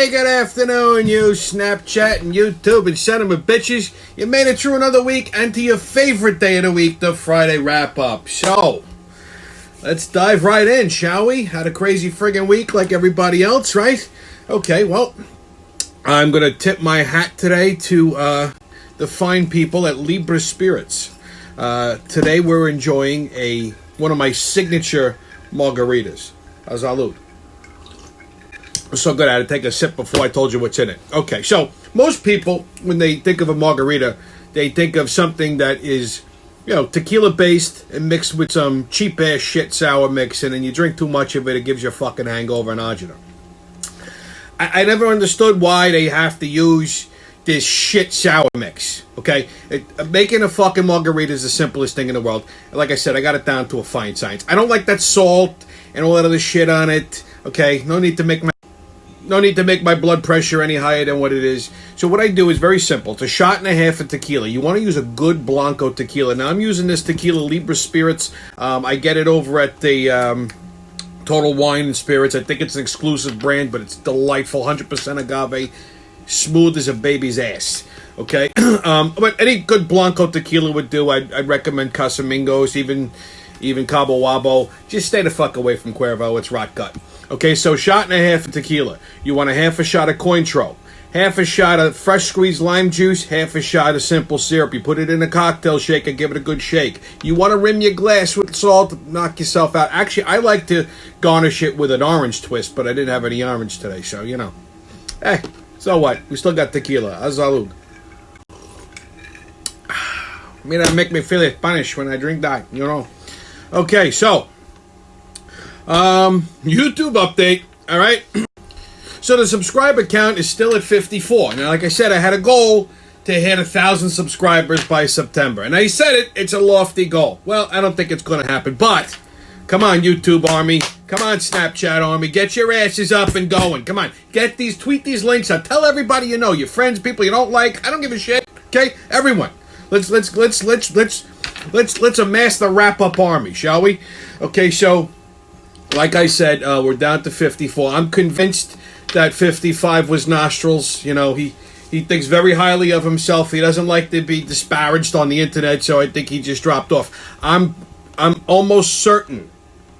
Hey, good afternoon, you Snapchat and YouTube and son of a bitches. You made it through another week and to your favorite day of the week, the Friday wrap-up. So, let's dive right in, shall we? Had a crazy friggin' week like everybody else, right? Okay, well, I'm going to tip my hat today to the fine people at Libra Spirits. Today we're enjoying one of my signature margaritas. Salud. I'm so good at it. Take a sip before I told you what's in it. Okay, so most people, when they think of a margarita, they think of something that is, tequila-based and mixed with some cheap-ass shit sour mix, and then you drink too much of it, it gives you a fucking hangover and agita. I never understood why they have to use this shit sour mix, okay? Making a fucking margarita is the simplest thing in the world. Like I said, I got it down to a fine science. I don't like that salt and all that other shit on it, okay? No need to make my blood pressure any higher than what it is. So what I do is very simple. It's a shot and a half of tequila. You want to use a good Blanco tequila. Now, I'm using this tequila Libra Spirits. I get it over at the Total Wine and Spirits. I think it's an exclusive brand, but it's delightful. 100% agave. Smooth as a baby's ass. Okay? But any good Blanco tequila would do. I'd recommend Casamigos, even Cabo Wabo. Just stay the fuck away from Cuervo. It's rot gut. Okay, so shot and a half of tequila. You want a half a shot of Cointreau, half a shot of fresh squeezed lime juice, half a shot of simple syrup. You put it in a cocktail shaker, give it a good shake. You want to rim your glass with salt, knock yourself out. Actually, I like to garnish it with an orange twist, but I didn't have any orange today, so, Hey, so what? We still got tequila. Salud. Mira, make me feel Spanish when I drink that, Okay, so YouTube update, all right? So the subscriber count is still at 54. Now, like I said, I had a goal to hit 1,000 subscribers by September. And I said it's a lofty goal. Well, I don't think it's going to happen, but come on, YouTube army. Come on, Snapchat army. Get your asses up and going. Come on. Tweet these links out. Tell everybody you know, your friends, people you don't like. I don't give a shit. Okay? Everyone. Let's amass the wrap-up army, shall we? Okay, so like I said, we're down to 54. I'm convinced that 55 was nostrils. He thinks very highly of himself. He doesn't like to be disparaged on the internet, so I think he just dropped off. I'm almost certain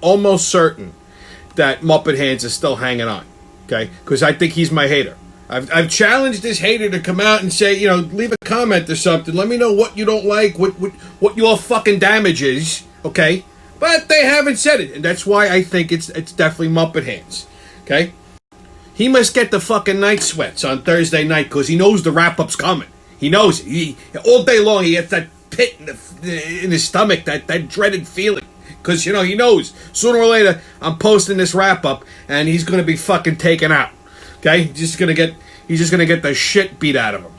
that Muppet Hands is still hanging on, okay? Because I think he's my hater. I've challenged this hater to come out and say, leave a comment or something. Let me know what you don't like, what your fucking damage is, okay? But they haven't said it, and that's why I think it's definitely Muppet Hands, okay? He must get the fucking night sweats on Thursday night because he knows the wrap-up's coming. He knows it. All day long he gets that pit in his stomach, that dreaded feeling. Because, he knows sooner or later I'm posting this wrap-up and he's going to be fucking taken out, okay? He's just going to get the shit beat out of him.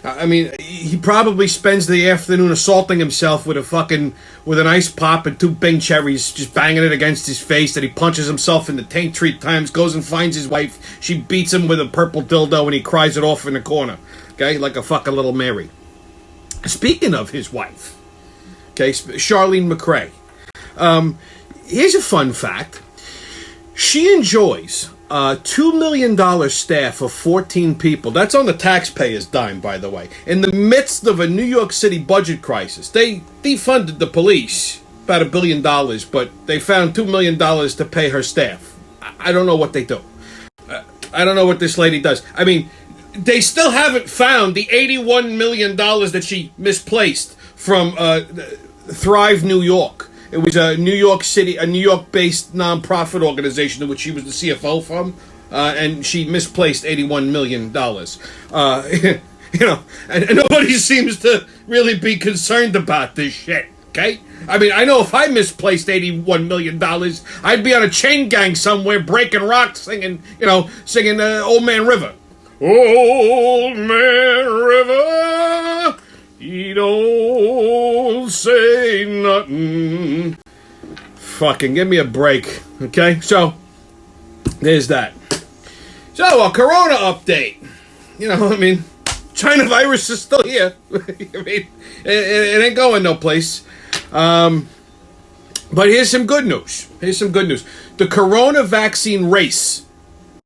I mean, he probably spends the afternoon assaulting himself with an ice pop and 2 Bing cherries, just banging it against his face. That he punches himself in the taint 3 times, goes and finds his wife. She beats him with a purple dildo and he cries it off in the corner, okay, like a fucking little Mary. Speaking of his wife, okay, Charlene McRae. Here's a fun fact. She enjoys $2 million staff of 14 people. That's on the taxpayer's dime, by the way. In the midst of a New York City budget crisis, they defunded the police about $1 billion, but they found $2 million to pay her staff. I don't know what they do. I don't know what this lady does. I mean, they still haven't found the $81 million that she misplaced from Thrive New York. It was a New York-based nonprofit organization in which she was the CFO from, and she misplaced $81 million. And nobody seems to really be concerned about this shit, okay? I mean, I know if I misplaced $81 million, I'd be on a chain gang somewhere breaking rocks singing Old Man River. Old Man River, he don't say nothing. Fucking give me a break, okay? So, there's that. So, a Corona update. China virus is still here. It ain't going no place. But here's some good news. The Corona vaccine race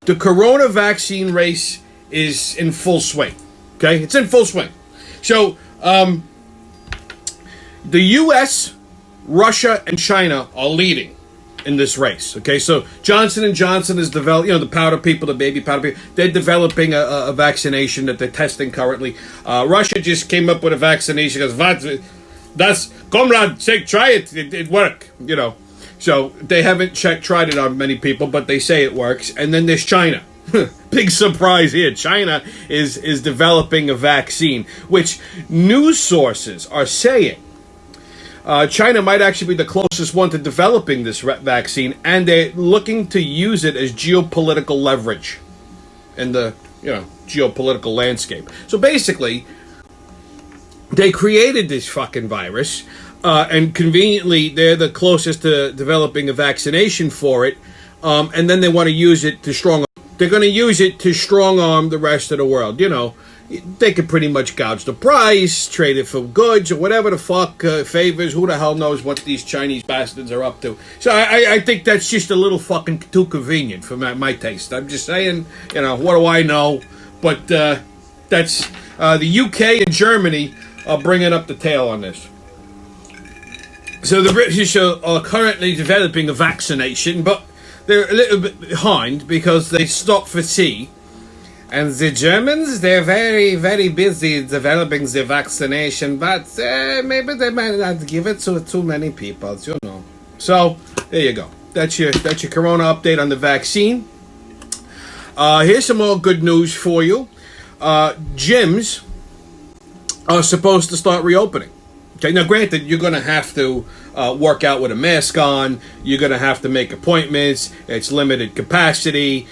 the corona vaccine race is in full swing. Okay, it's in full swing. So, the U.S., Russia, and China are leading in this race. Okay, so Johnson & Johnson is developing, the powder people, the baby powder people, they're developing a vaccination that they're testing currently. Russia just came up with a vaccination because that's, comrade, try it, it work, So they haven't tried it on many people, but they say it works. And then there's China. Big surprise here. China is developing a vaccine, which news sources are saying China might actually be the closest one to developing this vaccine, and they're looking to use it as geopolitical leverage in the geopolitical landscape. So basically, they created this fucking virus, and conveniently, they're the closest to developing a vaccination for it, and then they want to use it to They're going to use it to strong arm the rest of the world. They could pretty much gouge the price, trade it for goods, or whatever the fuck, favors. Who the hell knows what these Chinese bastards are up to? So I think that's just a little fucking too convenient for my taste. I'm just saying, what do I know? But that's the UK and Germany are bringing up the tail on this. So the British are currently developing a vaccination, but they're a little bit behind because they stopped for tea. And the Germans, they're very, very busy developing the vaccination, but maybe they might not give it to too many people, So, there you go. That's your corona update on the vaccine. Here's some more good news for you. Gyms are supposed to start reopening. Okay, now granted, you're going to have to work out with a mask on. You're going to have to make appointments. It's limited capacity.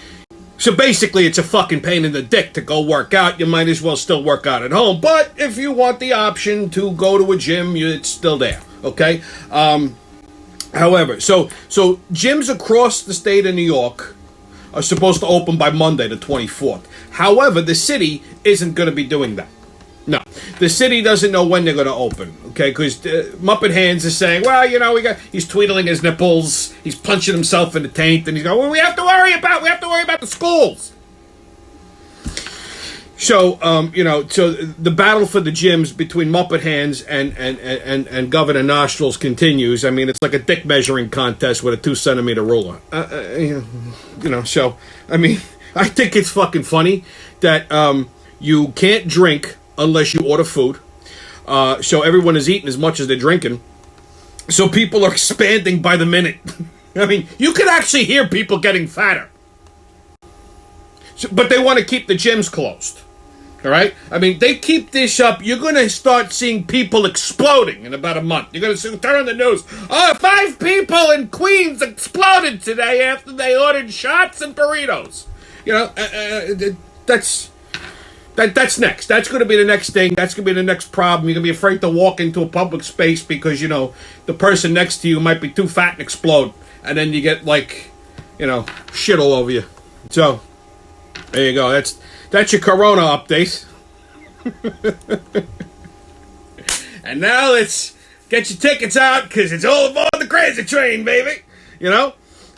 So basically, it's a fucking pain in the dick to go work out. You might as well still work out at home. But if you want the option to go to a gym, it's still there. Okay? However, so gyms across the state of New York are supposed to open by Monday, the 24th. However, the city isn't going to be doing that. No, the city doesn't know when they're going to open, okay? Because Muppet Hands is saying, well, he's tweedling his nipples, he's punching himself in the taint, and he's going, well, we have to worry about the schools. So, so the battle for the gyms between Muppet Hands and Governor Nostrils continues. I mean, it's like a dick measuring contest with a 2-centimeter ruler. So, I mean, I think it's fucking funny that you can't drink unless you order food. So everyone is eating as much as they're drinking. So people are expanding by the minute. I mean, you can actually hear people getting fatter. But they want to keep the gyms closed. All right? I mean, they keep this up. You're going to start seeing people exploding in about a month. You're going to turn on the news. 5 people in Queens exploded today after they ordered shots and burritos. That's next. That's going to be the next thing. That's going to be the next problem. You're going to be afraid to walk into a public space because, the person next to you might be too fat and explode. And then you get, shit all over you. So, there you go. That's your corona update. And now let's get your tickets out because it's all aboard the crazy train, baby.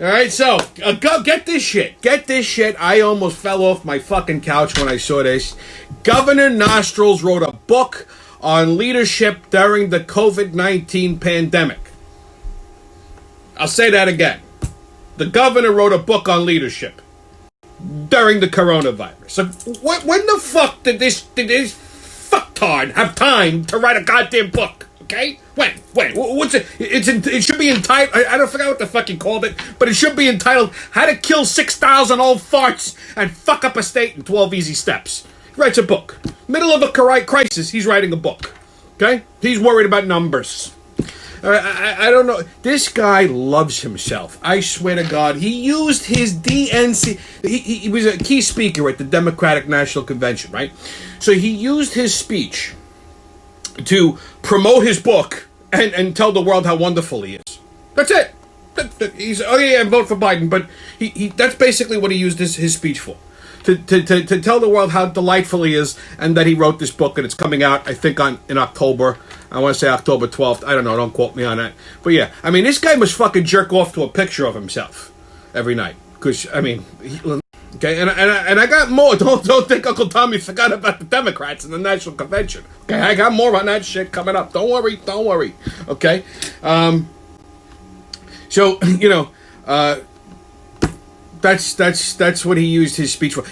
All right, so go get this shit. Get this shit. I almost fell off my fucking couch when I saw this. Governor Nostrils wrote a book on leadership during the COVID-19 pandemic. I'll say that again. The governor wrote a book on leadership during the coronavirus. So when the fuck did this fucktard have time to write a goddamn book? Okay? When? What's it? It should be entitled. I don't forget what the fuck he called it, but it should be entitled "How to Kill 6,000 Old Farts and Fuck Up a State in 12 Easy Steps." He writes a book. Middle of a crisis, he's writing a book. Okay? He's worried about numbers. I don't know. This guy loves himself. I swear to God. He used his DNC. He was a key speaker at the Democratic National Convention, right? So he used his speech to promote his book and tell the world how wonderful he is. That's it. He's vote for Biden, but he that's basically what he used his speech for. To tell the world how delightful he is and that he wrote this book and it's coming out, I think, in October. I want to say October 12th. I don't know. Don't quote me on that. But yeah, I mean, this guy must fucking jerk off to a picture of himself every night. Because, I mean, Okay, and I got more. Don't think Uncle Tommy forgot about the Democrats in the National Convention. Okay, I got more on that shit coming up. Don't worry. Okay, so that's what he used his speech for.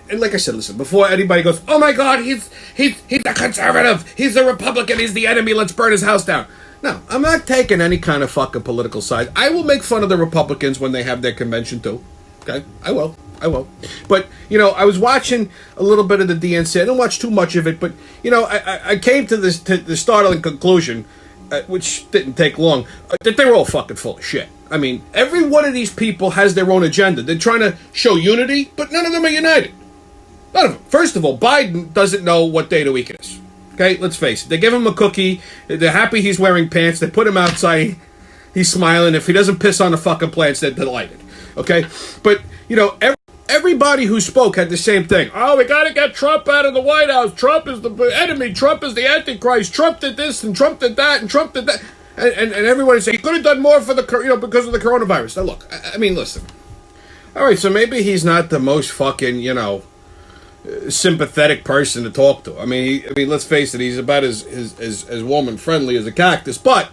And like I said, listen, before anybody goes, oh my God, he's a conservative, he's a Republican, he's the enemy, let's burn his house down. No, I'm not taking any kind of fucking political side. I will make fun of the Republicans when they have their convention too. Okay, I will. But, I was watching a little bit of the DNC. I didn't watch too much of it, but, I came to the startling conclusion, which didn't take long, that they were all fucking full of shit. I mean, every one of these people has their own agenda. They're trying to show unity, but none of them are united. None of them. First of all, Biden doesn't know what day of the week it is. Okay, let's face it. They give him a cookie. They're happy he's wearing pants. They put him outside. He's smiling. If he doesn't piss on the fucking plants, they're delighted. Okay? But, everybody who spoke had the same thing. Oh, we got to get Trump out of the White House. Trump is the enemy. Trump is the Antichrist. Trump did this and Trump did that and Trump did that. And everybody said he could have done more for because of the coronavirus. Now, look, I mean, listen. All right, so maybe he's not the most fucking, sympathetic person to talk to. I mean, let's face it, he's about as woman friendly as a cactus. But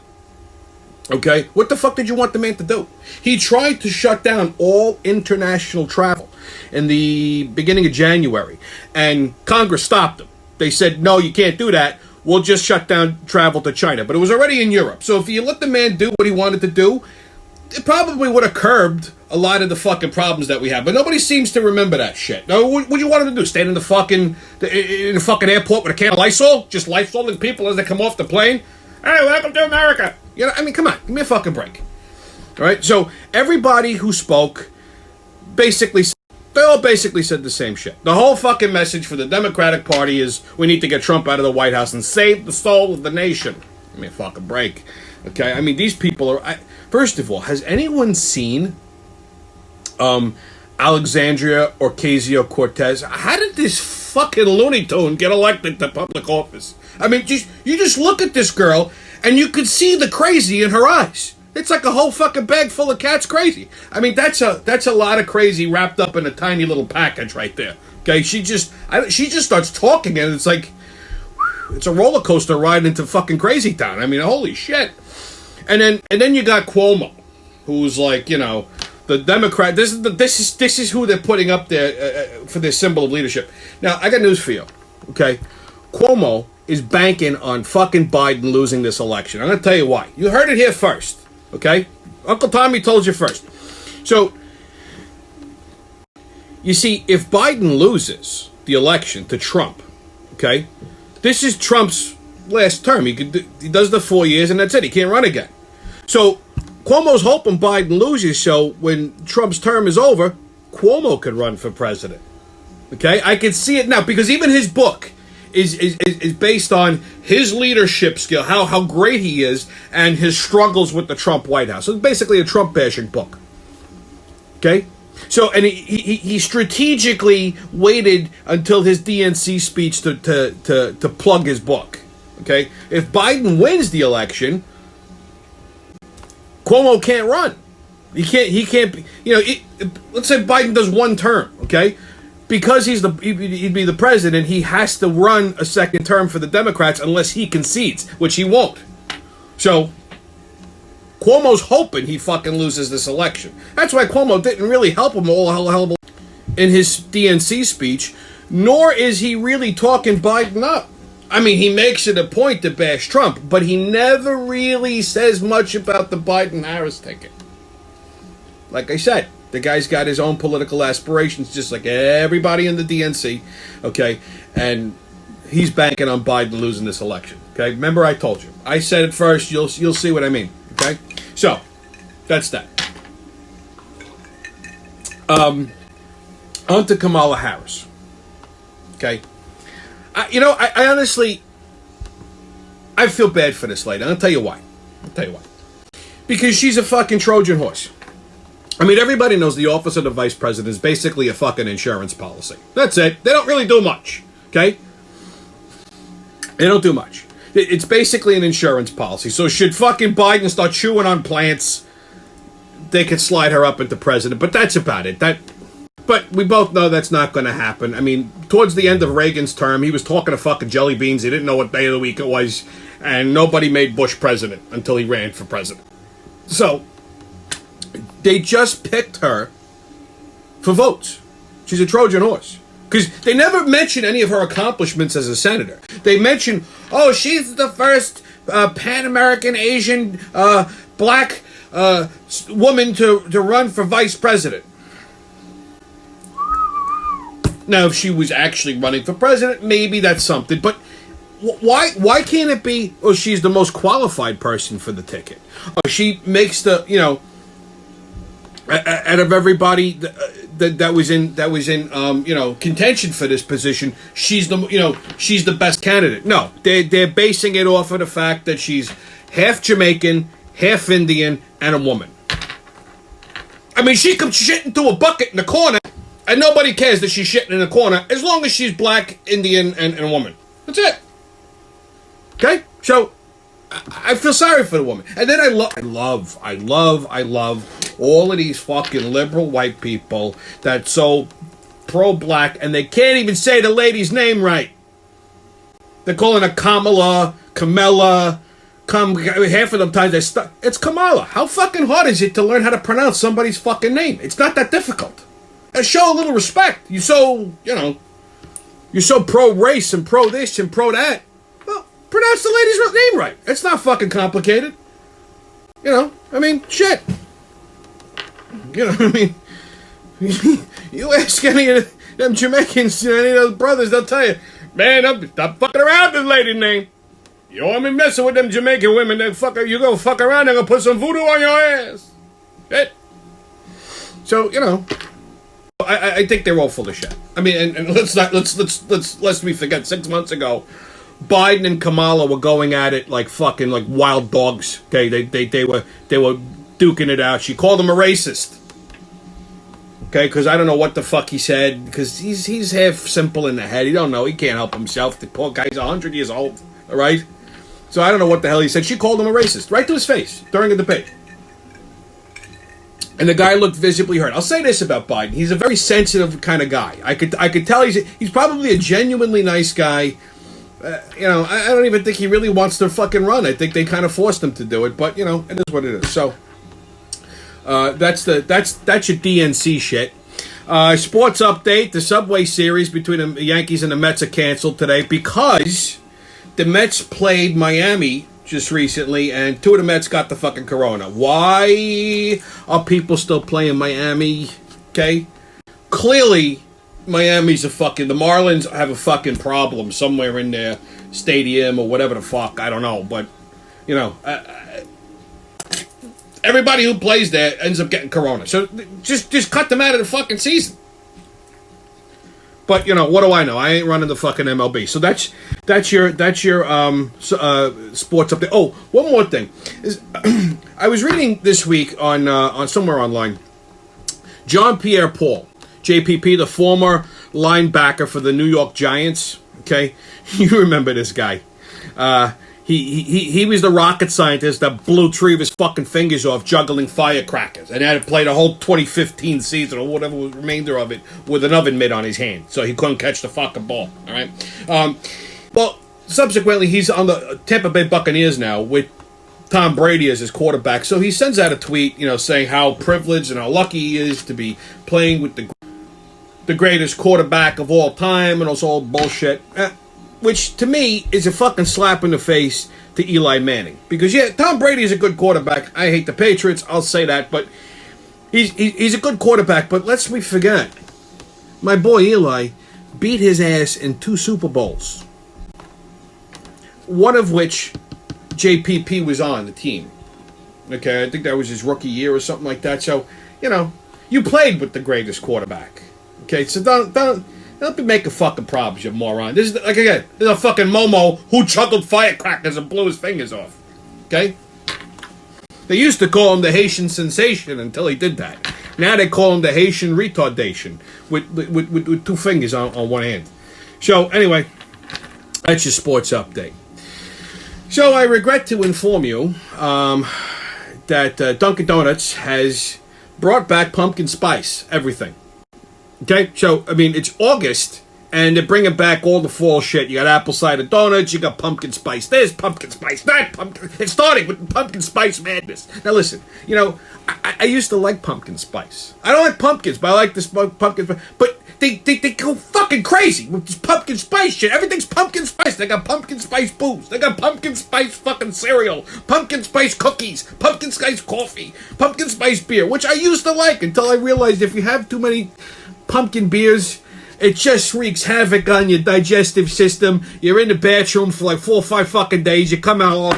okay, what the fuck did you want the man to do? He tried to shut down all international travel in the beginning of January, and Congress stopped him. They said, no, you can't do that. We'll just shut down travel to China. But it was already in Europe. So if you let the man do what he wanted to do, it probably would have curbed a lot of the fucking problems that we have. But nobody seems to remember that shit. Now, what do you want him to do? Stand in the fucking airport with a can of Lysol? Just Lysoling people as they come off the plane? Hey, welcome to America. Come on. Give me a fucking break. All right? So everybody who spoke they all basically said the same shit. The whole fucking message for the Democratic Party is we need to get Trump out of the White House and save the soul of the nation. Give me a fucking break. Okay? I mean, these people are... First of all, has anyone seen Alexandria Ocasio-Cortez? How did this fucking Looney Tune get elected to public office? I mean, you just look at this girl and you could see the crazy in her eyes. It's like a whole fucking bag full of cats crazy. I mean, that's a lot of crazy wrapped up in a tiny little package right there. Okay, she just starts talking and it's like it's a roller coaster ride into fucking crazy town. I mean, holy shit. And then you got Cuomo, who's like, the Democrat. This is who they're putting up there for their symbol of leadership. Now, I got news for you. Okay, Cuomo is banking on fucking Biden losing this election. I'm going to tell you why. You heard it here first. Okay? Uncle Tommy told you first. So, you see, if Biden loses the election to Trump, okay, this is Trump's last term. He does the 4 years and that's it. He can't run again. So, Cuomo's hoping Biden loses so when Trump's term is over, Cuomo could run for president. Okay? I can see it now because even his book is based on his leadership skill, how great he is, and his struggles with the Trump White House. So it's basically a Trump bashing book. Okay? So, and he strategically waited until his DNC speech to plug his book. Okay? If Biden wins the election, Cuomo can't run. He can't. Let's say Biden does one term. Okay? Because he'd be the president, he has to run a second term for the Democrats unless he concedes, which he won't. So, Cuomo's hoping he fucking loses this election. That's why Cuomo didn't really help him all hell in his DNC speech, nor is he really talking Biden up. I mean, he makes it a point to bash Trump, but he never really says much about the Biden-Harris ticket. Like I said, the guy's got his own political aspirations, just like everybody in the DNC, okay? And he's banking on Biden losing this election, okay? Remember I told you. I said it first. You'll see what I mean, okay? So, that's that. On to Kamala Harris, okay? I honestly, I feel bad for this lady. I'll tell you why. Because she's a fucking Trojan horse. I mean, everybody knows the office of the vice president is basically a fucking insurance policy. That's it. They don't really do much, okay? They don't do much. It's basically an insurance policy. So should fucking Biden start chewing on plants, they could slide her up into president. But that's about it. But we both know that's not going to happen. I mean, towards the end of Reagan's term, he was talking to fucking jelly beans. He didn't know what day of the week it was. And nobody made Bush president until he ran for president. So, they just picked her for votes. She's a Trojan horse. Because they never mention any of her accomplishments as a senator. They mention, oh, she's the first Pan-American Asian black woman to run for vice president. Now, if she was actually running for president, maybe that's something. But why can't it be, oh, she's the most qualified person for the ticket? Oh, she makes the, out of everybody that was in contention for this position, she's the best candidate. No, they're basing it off of the fact that she's half Jamaican, half Indian, and a woman. I mean, she could shit into a bucket in the corner, and nobody cares that she's shitting in the corner as long as she's black, Indian, and a woman. That's it. Okay, so I feel sorry for the woman, and then I love all of these fucking liberal white people that's so pro-black, and they can't even say the lady's name right. They're calling her Kamala. Half of them times it's Kamala. How fucking hard is it to learn how to pronounce somebody's fucking name? It's not that difficult. And show a little respect. You're so pro-race and pro-this and pro-that. Well, pronounce the lady's name right. It's not fucking complicated. I mean, shit. You ask any of them Jamaicans, any of those brothers, they'll tell you, man, stop fucking around with this lady's name. You don't want me messing with them Jamaican women. You go fuck around, they're gonna put some voodoo on your ass. Shit. So, I think they're all full of shit. I mean, and lest we forget, 6 months ago, Biden and Kamala were going at it like fucking like wild dogs. Okay, they were duking it out. She called him a racist. Okay, because I don't know what the fuck he said, because he's half simple in the head. He don't know. He can't help himself. The poor guy's 100 years old. All right, so I don't know what the hell he said. She called him a racist right to his face during a debate. And the guy looked visibly hurt. I'll say this about Biden: he's a very sensitive kind of guy. I could tell he's probably a genuinely nice guy. I don't even think he really wants to fucking run. I think they kind of forced him to do it. But it is what it is. So that's your DNC shit. Sports update: the Subway Series between the Yankees and the Mets are canceled today because the Mets played Miami just recently, and 2 of the Mets got the fucking corona. Why are people still playing Miami? Okay, clearly Miami's the Marlins have a fucking problem somewhere in their stadium or whatever the fuck, I don't know, but everybody who plays there ends up getting corona. So just cut them out of the fucking season. But what do I know? I ain't running the fucking MLB. So that's your sports update. Oh, one more thing is I was reading this week on somewhere online. John Pierre-Paul, JPP, the former linebacker for the New York Giants. Okay, you remember this guy? He was the rocket scientist that blew 3 of his fucking fingers off juggling firecrackers, and had to play the whole 2015 season or whatever was remainder of it with an oven mitt on his hand, so he couldn't catch the fucking ball. All right. Well, subsequently, he's on the Tampa Bay Buccaneers now with Tom Brady as his quarterback. So he sends out a tweet, saying how privileged and how lucky he is to be playing with the greatest quarterback of all time, and all bullshit. Which, to me, is a fucking slap in the face to Eli Manning. Because, yeah, Tom Brady is a good quarterback. I hate the Patriots, I'll say that. But he's a good quarterback. But let's we forget, my boy Eli beat his ass in 2 Super Bowls. One of which JPP was on the team. Okay, I think that was his rookie year or something like that. So, you played with the greatest quarterback. Okay, so don't be making fucking problems, you moron. This is, this is a fucking Momo who chuckled firecrackers and blew his fingers off. Okay? They used to call him the Haitian sensation until he did that. Now they call him the Haitian retardation with 2 fingers on one hand. So, anyway, that's your sports update. So, I regret to inform you that Dunkin' Donuts has brought back pumpkin spice everything. Okay, so I mean it's August, and they're bringing back all the fall shit. You got apple cider donuts, you got pumpkin spice this, pumpkin spice that, pumpkin. It's starting with pumpkin spice madness. Now listen, I used to like pumpkin spice. I don't like pumpkins, but I like this pumpkin spice. But they go fucking crazy with this pumpkin spice shit. Everything's pumpkin spice. They got pumpkin spice booze. They got pumpkin spice fucking cereal. Pumpkin spice cookies. Pumpkin spice coffee. Pumpkin spice beer, which I used to like until I realized if you have too many pumpkin beers, it just wreaks havoc on your digestive system. You're in the bathroom for like 4 or 5 fucking days. You come out all...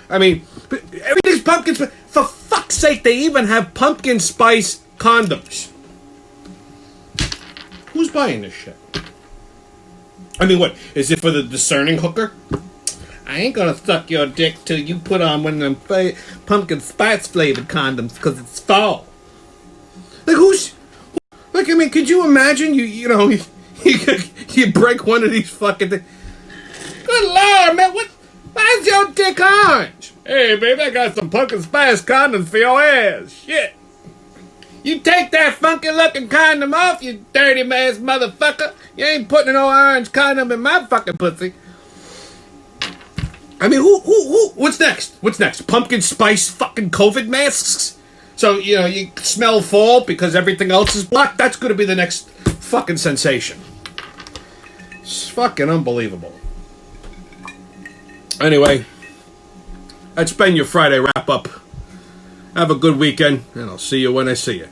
I mean, everything's pumpkin spice. For fuck's sake, they even have pumpkin spice condoms. Who's buying this shit? I mean, what? Is it for the discerning hooker? I ain't gonna suck your dick till you put on one of them pumpkin spice flavored condoms because it's fall. Like, who's... Like, I mean, could you imagine you break one of these fucking things? Good Lord, man, why's your dick orange? Hey, baby, I got some pumpkin spice condoms for your ass. Shit. You take that funky looking condom off, you dirty ass motherfucker. You ain't putting no orange condom in my fucking pussy. I mean, what's next? What's next? Pumpkin spice fucking COVID masks? So, you smell fall because everything else is black? That's going to be the next fucking sensation. It's fucking unbelievable. Anyway, that's been your Friday wrap-up. Have a good weekend, and I'll see you when I see you.